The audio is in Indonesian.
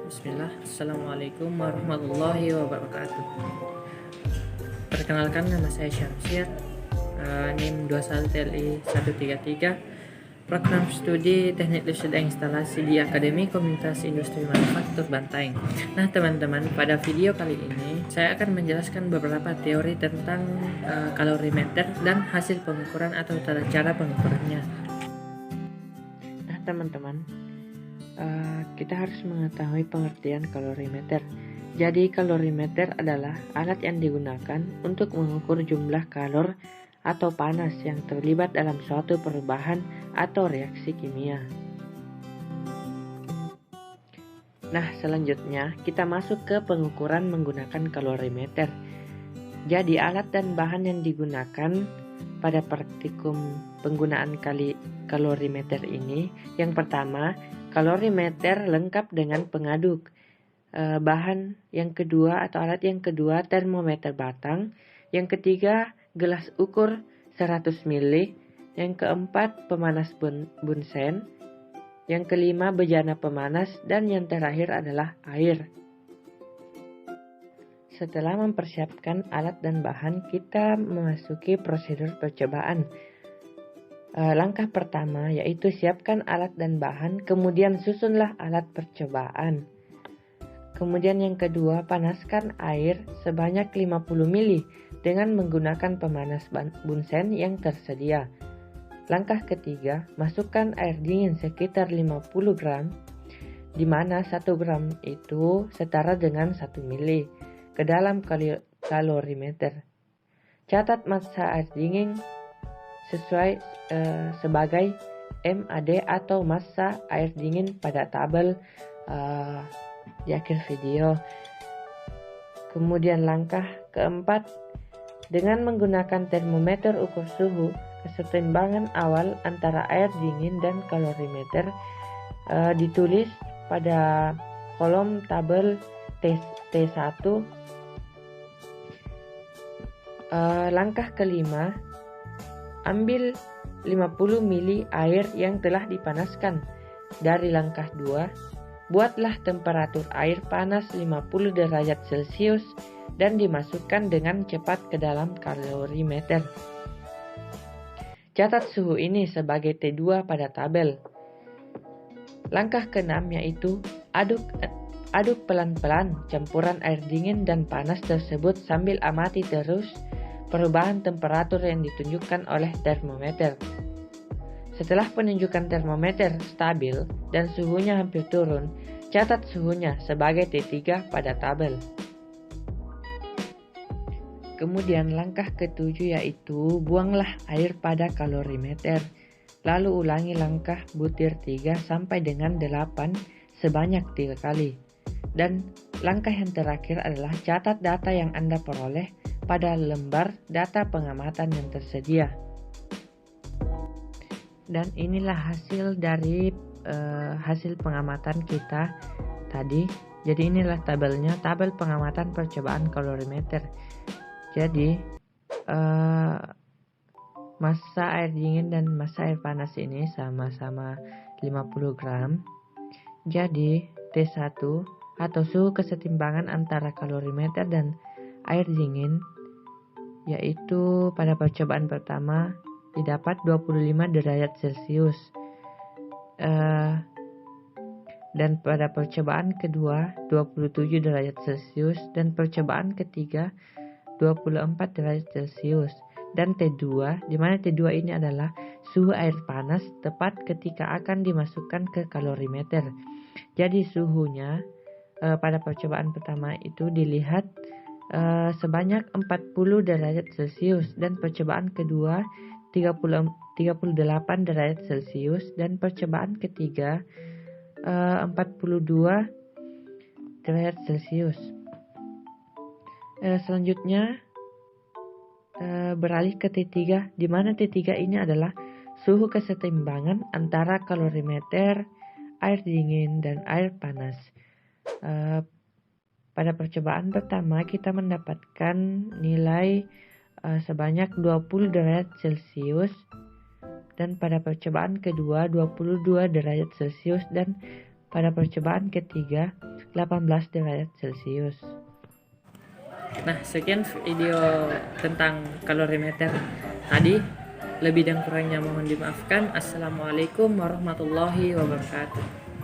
Bismillah, Assalamualaikum warahmatullahi wabarakatuh. Perkenalkan, nama saya Syamsir, NIM 21TLI 133, Program Studi Teknik Listrik dan Instalasi di Akademi Komunitas Industri Manufaktur Bantaeng. Nah teman-teman, pada video kali ini saya akan menjelaskan beberapa teori tentang kalorimeter dan hasil pengukuran atau tata cara pengukurannya. Nah teman-teman, kita harus mengetahui pengertian kalorimeter. Jadi kalorimeter adalah alat yang digunakan untuk mengukur jumlah kalor atau panas yang terlibat dalam suatu perubahan atau reaksi kimia. Nah, selanjutnya kita masuk ke pengukuran menggunakan kalorimeter. Jadi alat dan bahan yang digunakan pada praktikum penggunaan kalorimeter ini, yang pertama, kalorimeter lengkap dengan pengaduk. Bahan yang kedua atau alat yang kedua, termometer batang. Yang ketiga, gelas ukur 100 ml. Yang keempat, pemanas bunsen. Yang kelima, bejana pemanas. Dan yang terakhir adalah air. Setelah mempersiapkan alat dan bahan, kita memasuki prosedur percobaan. Langkah pertama yaitu siapkan alat dan bahan, kemudian susunlah alat percobaan. Kemudian yang kedua, panaskan air sebanyak 50 ml dengan menggunakan pemanas bunsen yang tersedia. Langkah ketiga, masukkan air dingin sekitar 50 gram, di mana 1 gram itu setara dengan 1 ml ke dalam kalorimeter. Catat massa air dingin sesuai sebagai MAD atau massa air dingin pada tabel di akhir video. Kemudian langkah keempat, dengan menggunakan termometer ukur suhu, kesetimbangan awal antara air dingin dan kalorimeter ditulis pada kolom tabel T1. Langkah kelima, ambil 50 ml air yang telah dipanaskan. Dari langkah 2, buatlah temperatur air panas 50 derajat Celcius dan dimasukkan dengan cepat ke dalam kalorimeter. Catat suhu ini sebagai T2 pada tabel. Langkah ke-6 yaitu aduk pelan-pelan campuran air dingin dan panas tersebut sambil amati terus perubahan temperatur yang ditunjukkan oleh termometer. Setelah penunjukan termometer stabil dan suhunya hampir turun, catat suhunya sebagai T3 pada tabel. Kemudian langkah ke-7 yaitu buanglah air pada kalorimeter. Lalu ulangi langkah butir 3 sampai dengan 8 sebanyak 3 kali. Dan langkah yang terakhir adalah catat data yang Anda peroleh pada lembar data pengamatan yang tersedia. Dan inilah hasil dari hasil pengamatan kita tadi. Jadi inilah tabelnya, tabel pengamatan percobaan kalorimeter. Jadi massa air dingin dan massa air panas ini sama-sama 50 gram. Jadi T1 atau suhu kesetimbangan antara kalorimeter dan air dingin yaitu pada percobaan pertama didapat 25 derajat Celcius, dan pada percobaan kedua 27 derajat Celcius, dan percobaan ketiga 24 derajat Celcius. Dan T2, di mana T2 ini adalah suhu air panas tepat ketika akan dimasukkan ke kalorimeter. Jadi suhunya pada percobaan pertama itu dilihat sebanyak 40 derajat Celcius, dan percobaan kedua 38 derajat Celcius, dan percobaan ketiga 42 derajat Celcius. Selanjutnya beralih ke T3, di mana T3 ini adalah suhu kesetimbangan antara kalorimeter, air dingin, dan air panas. Pada percobaan pertama kita mendapatkan nilai sebanyak 20 derajat Celcius, dan pada percobaan kedua 22 derajat Celcius, dan pada percobaan ketiga 18 derajat Celcius. Nah, sekian video tentang kalorimeter tadi. Lebih dan kurangnya mohon dimaafkan. Assalamualaikum warahmatullahi wabarakatuh.